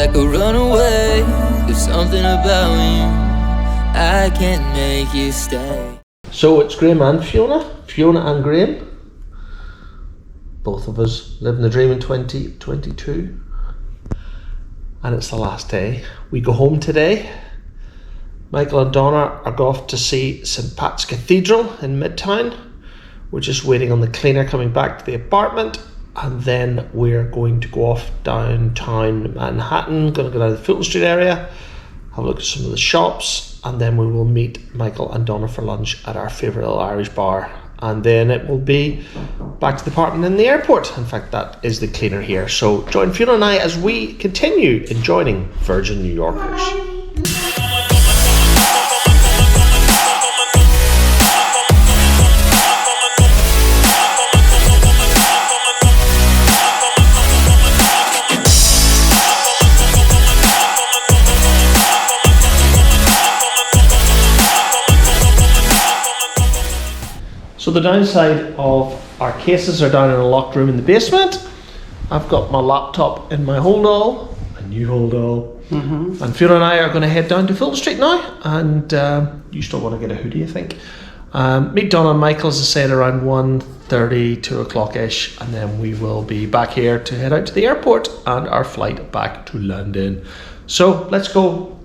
like a runaway. There's something about you, I can't make you stay. So it's Graham and Fiona and Graham. Both of us living the dream in 2022. And it's the last day. We go home today. Michael and Donna are off to see St. Pat's Cathedral in Midtown. We're just waiting on the cleaner coming back to the apartment. And then we're going to go off downtown Manhattan, going to go down to the Fulton Street area, have a look at some of the shops, and then we will meet Michael and Donna for lunch at our favourite little Irish bar. And then it will be back to the apartment in the airport. In fact, that is the cleaner here. So join Fiona and I as we continue enjoying Virgin New Yorkers. So the downside of our cases are down in a locked room in the basement. I've got my laptop in my hold-all, a new hold-all. And Fiona and I are going to head down to Fulton Street now. And you still want to get a hoodie, I think. Meet Donne and Michael, as I said, around 1:30, 2 o'clock-ish. And then we will be back here to head out to the airport and our flight back to London. So let's go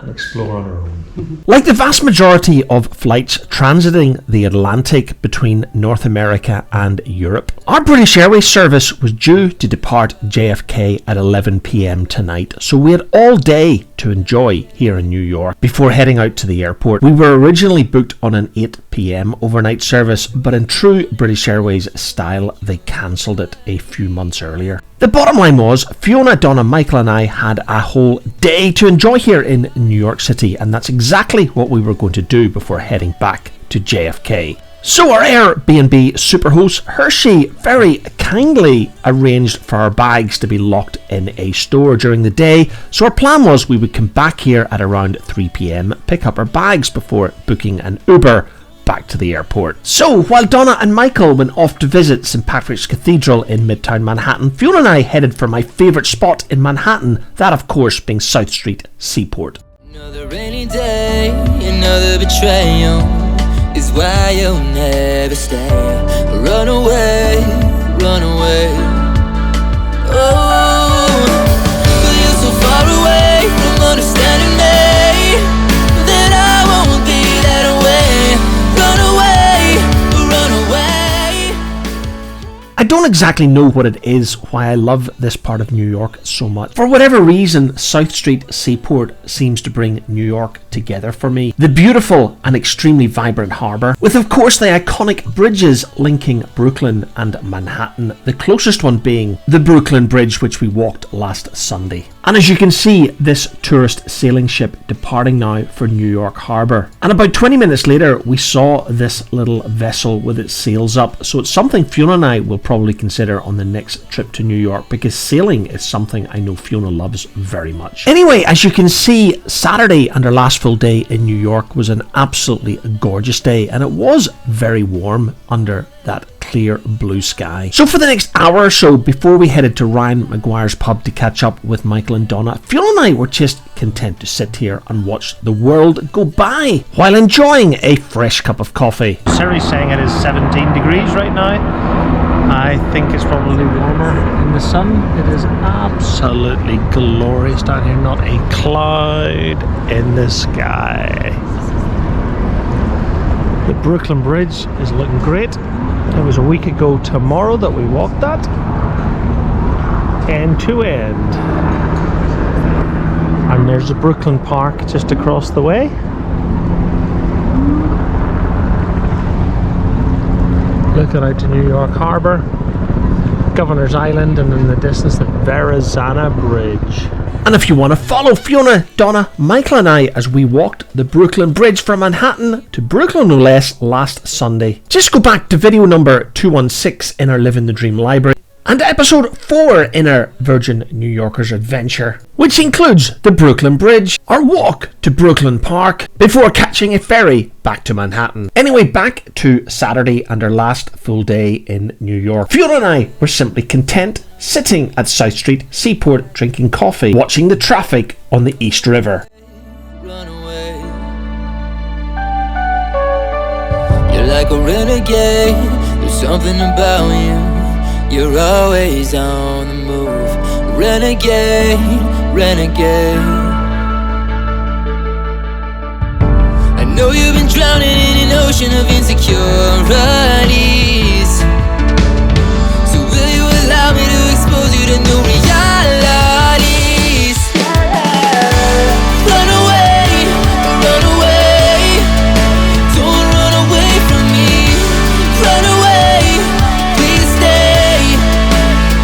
and explore on our own. Like the vast majority of flights transiting the Atlantic between North America and Europe, our British Airways service was due to depart JFK at 11 p.m. tonight, so we had all day to enjoy here in New York before heading out to the airport. We were originally booked on an 8 p.m. overnight service, but in true British Airways style, they cancelled it a few months earlier. The bottom line was, Fiona, Donna, Michael and I had a whole day to enjoy here in New York City, and that's exactly what we were going to do before heading back to JFK. So our Airbnb superhost Hershey very kindly arranged for our bags to be locked in a store during the day, so our plan was we would come back here at around 3 p.m, pick up our bags before booking an Uber back to the airport. So while Donna and Michael went off to visit St. Patrick's Cathedral in Midtown Manhattan, Fiona and I headed for my favourite spot in Manhattan, that of course being South Street Seaport. Another rainy day, another betrayal is why you'll never stay. Run away, run away. Oh, but you're so far away from understanding me that I won't be that way. Run away, run away. I don't exactly know what it is why I love this part of New York so much. For whatever reason, South Street Seaport seems to bring New York together for me. The beautiful and extremely vibrant harbour, with of course the iconic bridges linking Brooklyn and Manhattan, the closest one being the Brooklyn Bridge, which we walked last Sunday. And as you can see, this tourist sailing ship departing now for New York Harbour. And about 20 minutes later, we saw this little vessel with its sails up. So it's something Fiona and I will probably consider on the next trip to New York, because sailing is something I know Fiona loves very much. Anyway, as you can see, Saturday and our last full day in New York was an absolutely gorgeous day, and it was very warm under that clear blue sky. So for the next hour or so before we headed to Ryan McGuire's pub to catch up with Michael and Donna, Fiona and I were just content to sit here and watch the world go by while enjoying a fresh cup of coffee. Siri's saying it is 17 degrees right now. I think it's probably warmer in the sun. It is absolutely glorious down here, not a cloud in the sky. The Brooklyn Bridge is looking great. It was a week ago tomorrow that we walked that, end to end. And there's the Brooklyn Park just across the way. Looking out to New York Harbour, Governor's Island, and in the distance the Verrazano Bridge. And if you want to follow Fiona, Donna, Michael and I as we walked the Brooklyn Bridge from Manhattan to Brooklyn no less last Sunday, just go back to video number 216 in our Liv'n the Dream library and episode 4 in our Virgin New Yorkers adventure, which includes the Brooklyn Bridge, our walk to Brooklyn Park, before catching a ferry back to Manhattan. Anyway, back to Saturday and our last full day in New York. Fiona and I were simply content sitting at South Street Seaport drinking coffee, watching the traffic on the East River. Run away. You're like a renegade. There's something about you. You're always on the move. Renegade, renegade. I know you've been drowning in an ocean of insecurities. So will you allow me to expose you to new realities? Run away, run away. Don't run away from me. Run away, please stay.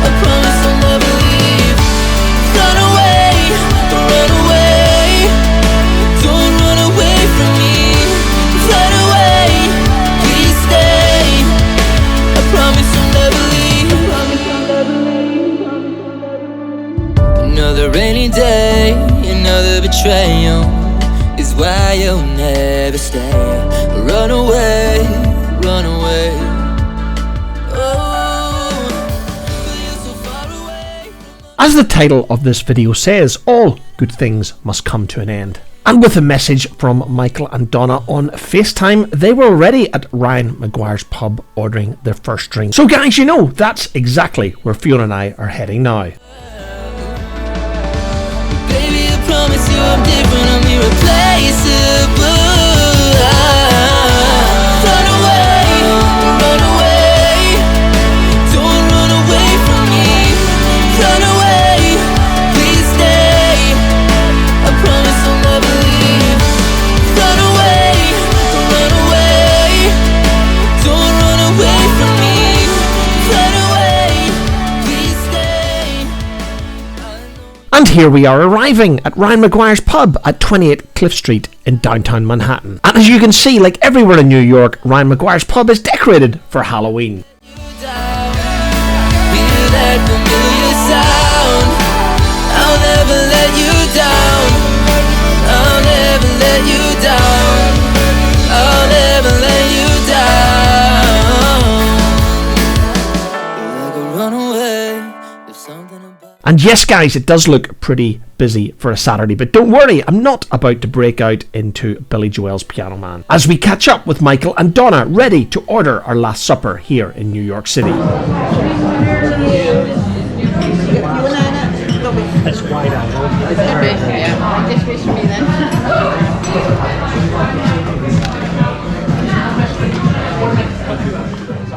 I promise I'll never leave. Run away, run away. Don't run away from me. Run away, please stay. I promise I'll never leave. Another rainy day, another betrayal is why you'll never stay. Run away, run away. Oh, you're so far away. As the title of this video says, all good things must come to an end. And with a message from Michael and Donna on FaceTime, they were already at Ryan McGuire's pub ordering their first drink. So guys, you know, that's exactly where Fiona and I are heading now. Baby, I promise you I'm different, I'm irreplaceable. Run away, run away. Don't run away from me. Run away, please stay. I promise I'll never leave. Run away, run away. Don't run away from me. Run away, please stay. And here we are arriving at Ryan McGuire's pub at 28 Cliff Street in downtown Manhattan. And as you can see, like everywhere in New York, Ryan McGuire's pub is decorated for Halloween. Hear that familiar sound. I'll never let you down. I'll never let you down. I'll never let you down. Like a runaway. There's something about. And yes guys, it does look pretty busy for a Saturday, but don't worry, I'm not about to break out into Billy Joel's Piano Man, as we catch up with Michael and Donna, ready to order our last supper here in New York City. It's wide angle.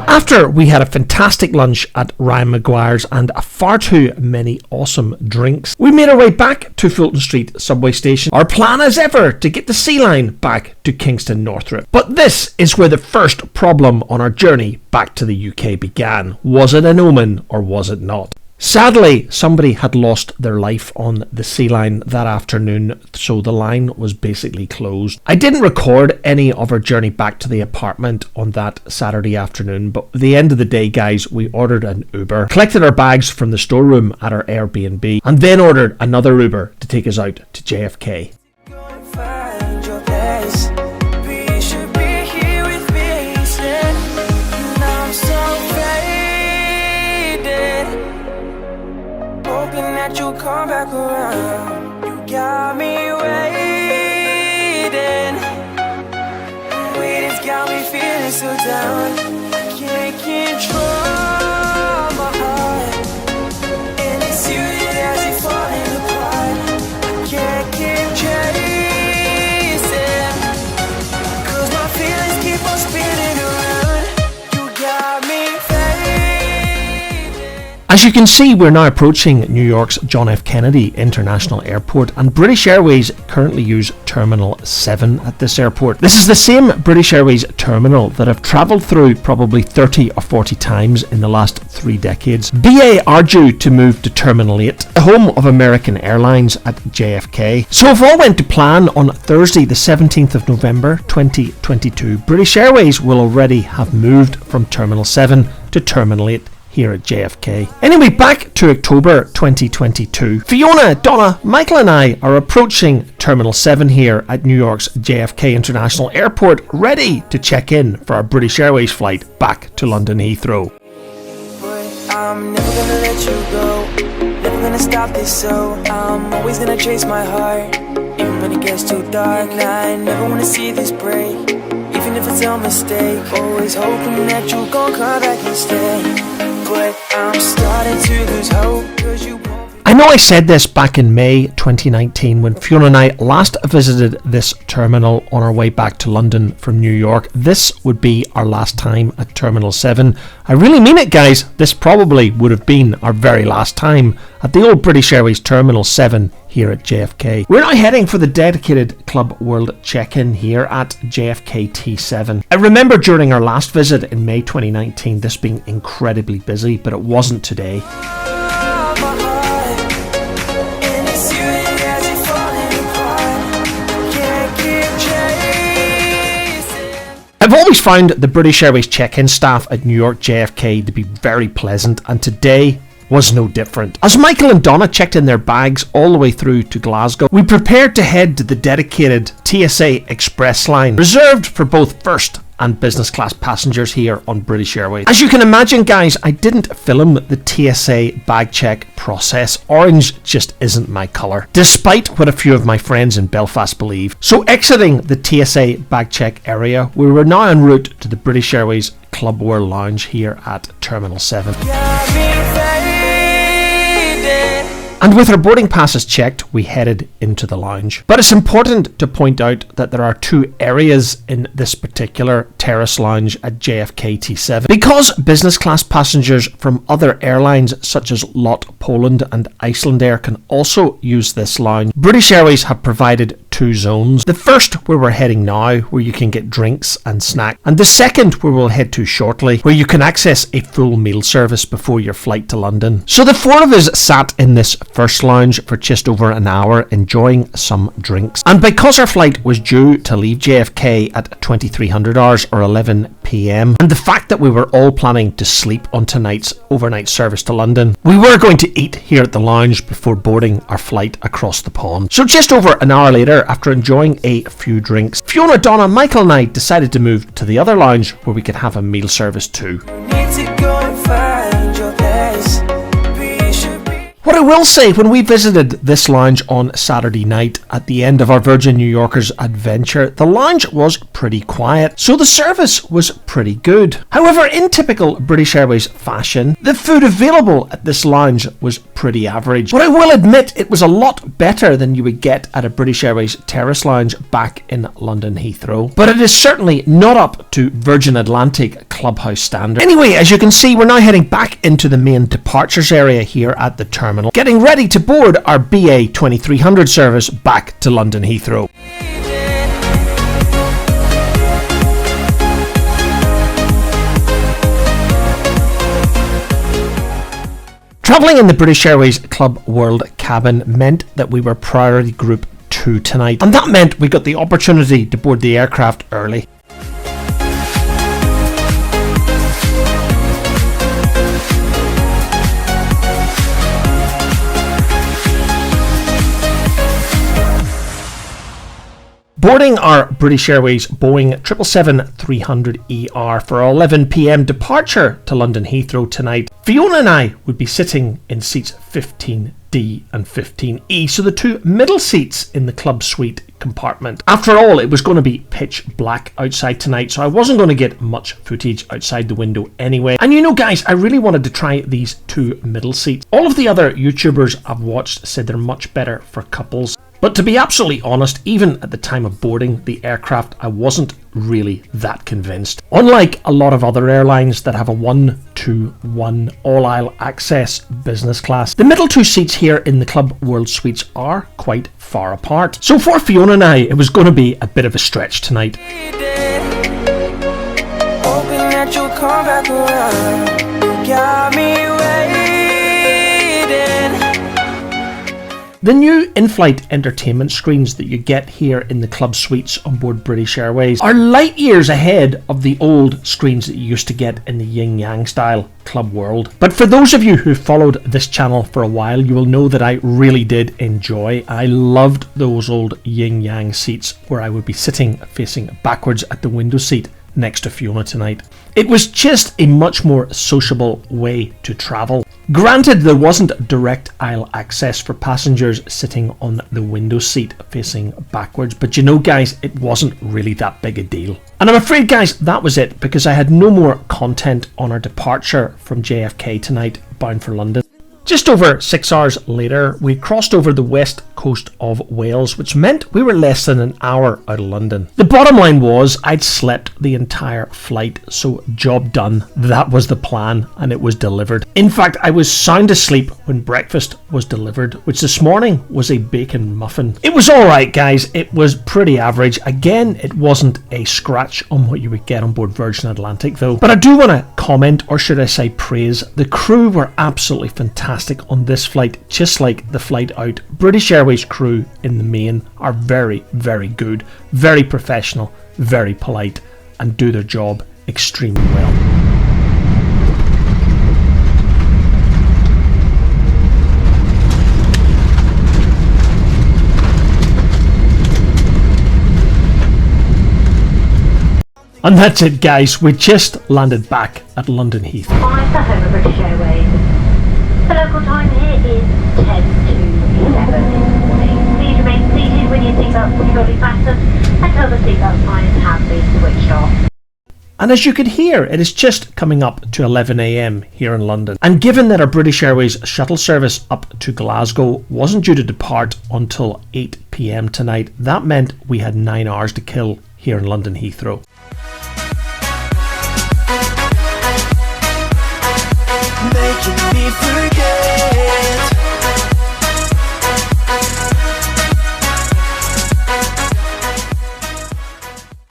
After we had a fantastic lunch at Ryan McGuire's and far too many awesome drinks, we made our way back to Fulton Street subway station. Our plan as ever to get the Sea Line back to Kingston Northrop. But this is where the first problem on our journey back to the UK began. Was it an omen or was it not? Sadly, somebody had lost their life on the Sea Line that afternoon, so the line was basically closed. I didn't record any of our journey back to the apartment on that Saturday afternoon, but at the end of the day, guys, we ordered an Uber, collected our bags from the storeroom at our Airbnb, and then ordered another Uber to take us out to JFK. Come back around, you got me waiting. Waiting's got me feeling so down. I can't control my heart, and it's you that has it falling apart. I can't keep chasing, 'cause my feelings keep on spinning around. You got me fading. As you can see, we're now approaching New York's John F. Kennedy International Airport, and British Airways currently use Terminal 7 at this airport. This is the same British Airways terminal that I've travelled through probably 30 or 40 times in the last 3 decades. BA are due to move to Terminal 8, the home of American Airlines at JFK. So if all went to plan, on Thursday the 17th of November 2022, British Airways will already have moved from Terminal 7 to Terminal 8 here at JFK. Anyway, back to October 2022. Fiona, Donna, Michael and I are approaching Terminal 7 here at New York's JFK International Airport, ready to check in for our British Airways flight back to London Heathrow. I'm never gonna let you go, never gonna stop this, so I'm always gonna chase my heart, even when it gets too dark. And I never wanna see this break, even if it's a mistake. Always hoping that you gon' come back and stay, but I'm starting to lose hope, 'cause you won't. I know I said this back in May 2019 when Fiona and I last visited this terminal on our way back to London from New York. This would be our last time at Terminal 7. I really mean it, guys. This probably would have been our very last time at the old British Airways Terminal 7 here at JFK. We're now heading for the dedicated Club World check-in here at JFK T7. I remember during our last visit in May 2019 this being incredibly busy, but it wasn't today. I've always found the British Airways check-in staff at New York JFK to be very pleasant, and today was no different. As Michael and Donna checked in their bags all the way through to Glasgow, we prepared to head to the dedicated TSA Express line, reserved for both first and business class passengers here on British Airways. As you can imagine, guys, I didn't film the TSA bag check process. Orange just isn't my colour, despite what a few of my friends in Belfast believe. So exiting the TSA bag check area, we were now en route to the British Airways Club World Lounge here at Terminal 7. And with our boarding passes checked, we headed into the lounge. But it's important to point out that there are two areas in this particular terrace lounge at JFK T7. Because business class passengers from other airlines such as LOT Poland and Icelandair can also use this lounge, British Airways have provided two zones. The first, where we're heading now, where you can get drinks and snacks, and the second, where we'll head to shortly, where you can access a full meal service before your flight to London. So the four of us sat in this first lounge for just over an hour, enjoying some drinks. And because our flight was due to leave JFK at 2300 hours or 11 p.m, and the fact that we were all planning to sleep on tonight's overnight service to London, we were going to eat here at the lounge before boarding our flight across the pond. So just over an hour later, after enjoying a few drinks, Fiona, Donna, Michael and I decided to move to the other lounge where we could have a meal service too. Need to go and find your place. What I will say, when we visited this lounge on Saturday night at the end of our Virgin New Yorkers adventure, the lounge was pretty quiet, so the service was pretty good. However, in typical British Airways fashion, the food available at this lounge was pretty average. But I will admit it was a lot better than you would get at a British Airways terrace lounge back in London Heathrow. But it is certainly not up to Virgin Atlantic clubhouse standard. Anyway, as you can see, we're now heading back into the main departures area here at the terminal, getting ready to board our BA 2300 service back to London Heathrow. Travelling in the British Airways Club World cabin meant that we were priority group 2 tonight, and that meant we got the opportunity to board the aircraft early. Boarding our British Airways Boeing 777-300ER for our 11 p.m. departure to London Heathrow tonight, Fiona and I would be sitting in seats 15D and 15E, so the two middle seats in the club suite compartment. After all, it was going to be pitch black outside tonight, so I wasn't going to get much footage outside the window anyway. And you know, guys, I really wanted to try these two middle seats. All of the other YouTubers I've watched said they're much better for couples. But to be absolutely honest, even at the time of boarding the aircraft, I wasn't really that convinced. Unlike a lot of other airlines that have a 1-to-1 all-aisle access business class, the middle two seats here in the Club World Suites are quite far apart. So for Fiona and I, it was going to be a bit of a stretch tonight. Hoping that you'll come back around. You got me waiting. The new in-flight entertainment screens that you get here in the club suites on board British Airways are light years ahead of the old screens that you used to get in the yin-yang style Club World. But for those of you who followed this channel for a while, you will know that I really did enjoy. I loved those old yin-yang seats where I would be sitting facing backwards at the window seat next to Fiona tonight. It was just a much more sociable way to travel. Granted, there wasn't direct aisle access for passengers sitting on the window seat facing backwards, but you know guys, it wasn't really that big a deal. And I'm afraid guys, that was it, because I had no more content on our departure from JFK tonight, bound for London. Just over 6 hours later, we crossed over the west coast of Wales, which meant we were less than an hour out of London. The bottom line was I'd slept the entire flight, so job done. That was the plan, and it was delivered. In fact, I was sound asleep when breakfast was delivered, which this morning was a bacon muffin. It was alright guys, it was pretty average. Again, it wasn't a scratch on what you would get on board Virgin Atlantic though. But I do want to comment, or should I say praise, the crew were absolutely fantastic on this flight, just like the flight out. British Airways crew in the main are very, very good, very professional, very polite, and do their job extremely well. And that's it guys, we just landed back at London Heathrow. Hi, the home of British Airways. The local time here is 10 to 11 in the morning. Please remain seated with your seatbelts securely fastened until the seatbelt signs have been switched off. And as you could hear, it is just coming up to 11 AM here in London. And given that our British Airways shuttle service up to Glasgow wasn't due to depart until 8 PM tonight, that meant we had 9 hours to kill here in London Heathrow. Making me forget.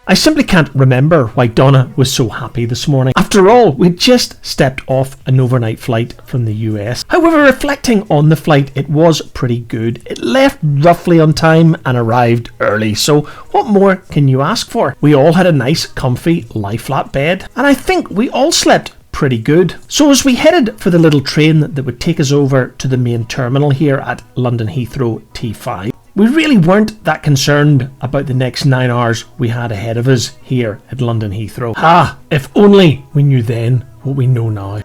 I simply can't remember why Donna was so happy this morning. After all, we'd just stepped off an overnight flight from the US. However, reflecting on the flight, it was pretty good. It left roughly on time and arrived early, so what more can you ask for? We all had a nice, comfy, lie-flat bed, and I think we all slept pretty good. So as we headed for the little train that would take us over to the main terminal here at London Heathrow T5, we really weren't that concerned about the next 9 hours we had ahead of us here at London Heathrow. Ah, if only we knew then what we know now.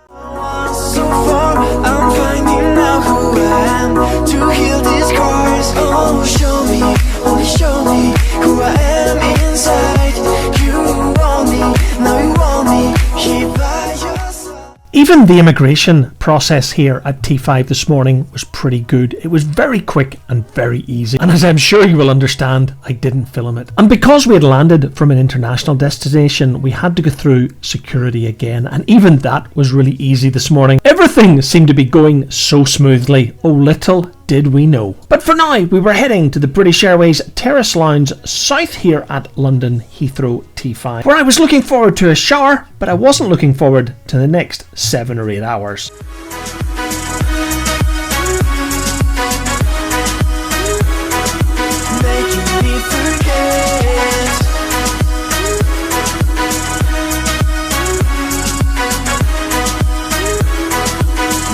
So far, I'm finding out who I am to heal these scars. Oh, show me, only show me who I am inside. You want me, now you want me. Keep by your side. Even the immigration process here at T5 this morning was pretty good. It was very quick and very easy. And as I'm sure you will understand, I didn't film it. And because we had landed from an international destination, we had to go through security again. And even that was really easy this morning. Everything seemed to be going so smoothly. Oh, little did we know. But for now, we were heading to the British Airways Terrace Lounge south here at London Heathrow T5, where I was looking forward to a shower, but I wasn't looking forward to the next 7 or 8 hours. Making me forget.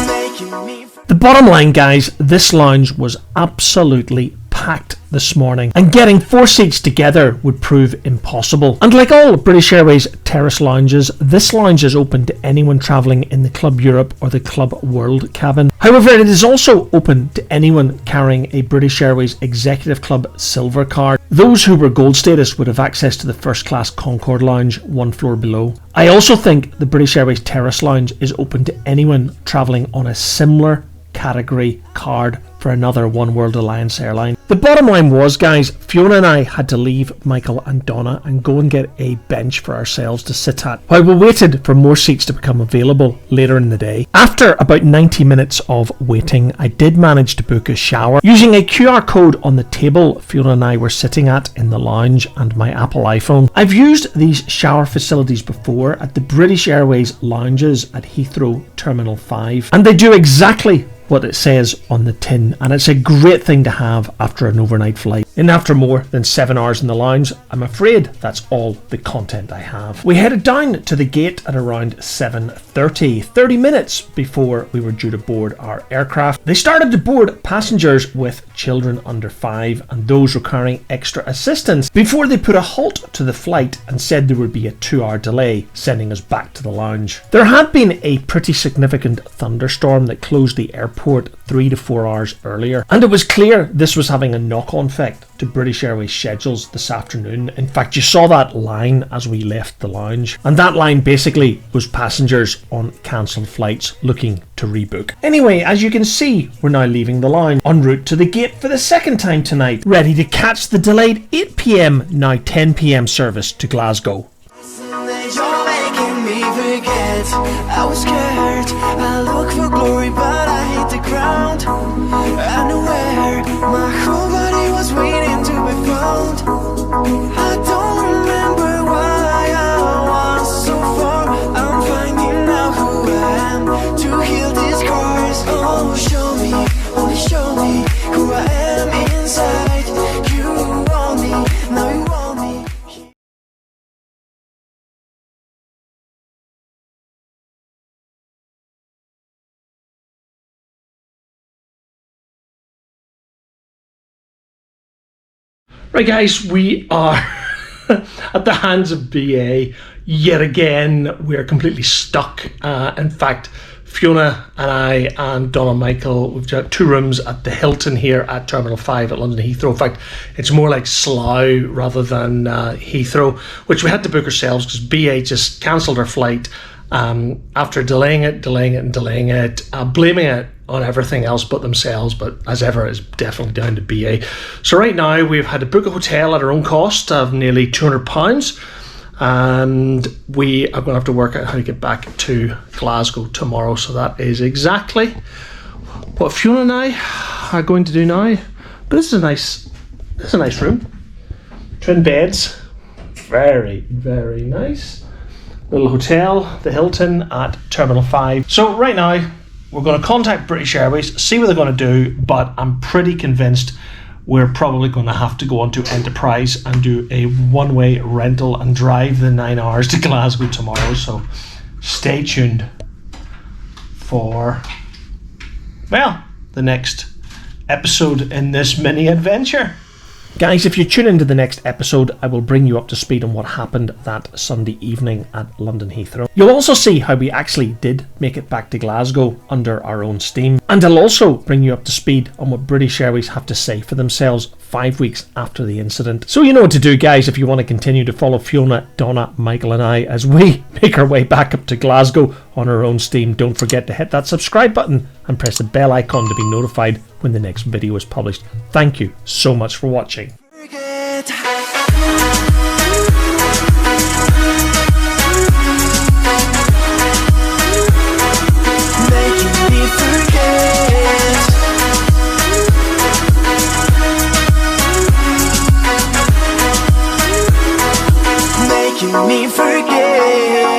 Making me forget. The bottom line, guys, this lounge was absolutely packed this morning, and getting 4 seats together would prove impossible. And like all British Airways terrace lounges, this lounge is open to anyone travelling in the Club Europe or the Club World cabin. However, it is also open to anyone carrying a British Airways Executive Club Silver card. Those who were Gold status would have access to the first class Concorde Lounge 1 floor below. I also think the British Airways Terrace Lounge is open to anyone travelling on a similar category card for another One World Alliance airline. The bottom line was, guys, Fiona and I had to leave Michael and Donna and go and get a bench for ourselves to sit at while we waited for more seats to become available later in the day. After about 90 minutes of waiting, I did manage to book a shower using a QR code on the table Fiona and I were sitting at in the lounge and my Apple iPhone. I've used these shower facilities before at the British Airways lounges at Heathrow Terminal 5, and they do exactly what it says on the tin, and it's a great thing to have after an overnight flight. And after more than 7 hours in the lounge, I'm afraid that's all the content I have. We headed down to the gate at around 7:30, 30 minutes before we were due to board our aircraft. They started to board passengers with children under 5 and those requiring extra assistance before they put a halt to the flight and said there would be a 2-hour delay, sending us back to the lounge. There had been a pretty significant thunderstorm that closed the airport 3 to 4 hours earlier, and it was clear this was having a knock-on effect to British Airways schedules this afternoon. In fact, you saw that line as we left the lounge, and that line basically was passengers on cancelled flights looking to rebook. Anyway, as you can see, we're now leaving the lounge en route to the gate for the second time tonight, ready to catch the delayed 8 p.m, now 10 p.m service to Glasgow. You're making me forget. I was scared. I look for glory, but I hit the ground. I knew where my whole body was waiting to be found. I don't remember why I was so far. I'm finding out who I am to heal these scars. Oh, show me, only show me who I am inside. You want me, now you want me. Right guys, we are at the hands of BA yet again. We're completely stuck. In fact, Fiona and I and Donne and Michael, we've got 2 rooms at the Hilton here at Terminal 5 at London Heathrow. In fact, it's more like Slough rather than Heathrow, which we had to book ourselves because BA just cancelled our flight after delaying it, blaming it on everything else but themselves, but as ever it's definitely down to BA. So right now we've had to book a hotel at our own cost of nearly £200, and we are going to have to work out how to get back to Glasgow tomorrow. So that is exactly what Fiona and I are going to do now. But this is a nice room. Twin beds, very, very nice. Little hotel, the Hilton at Terminal 5. So right now we're going to contact British Airways, see what they're going to do, but I'm pretty convinced we're probably going to have to go onto Enterprise and do a one-way rental and drive the 9 hours to Glasgow tomorrow. So stay tuned for, well, the next episode in this mini adventure. Guys, if you tune into the next episode, I will bring you up to speed on what happened that Sunday evening at London Heathrow. You'll also see how we actually did make it back to Glasgow under our own steam. And I'll also bring you up to speed on what British Airways have to say for themselves 5 weeks after the incident. So you know what to do, guys, if you want to continue to follow Fiona, Donna, Michael and I as we make our way back up to Glasgow on our own steam. Don't forget to hit that subscribe button and press the bell icon to be notified when the next video is published. Thank you so much for watching. Forget. Making me forget. Making me forget.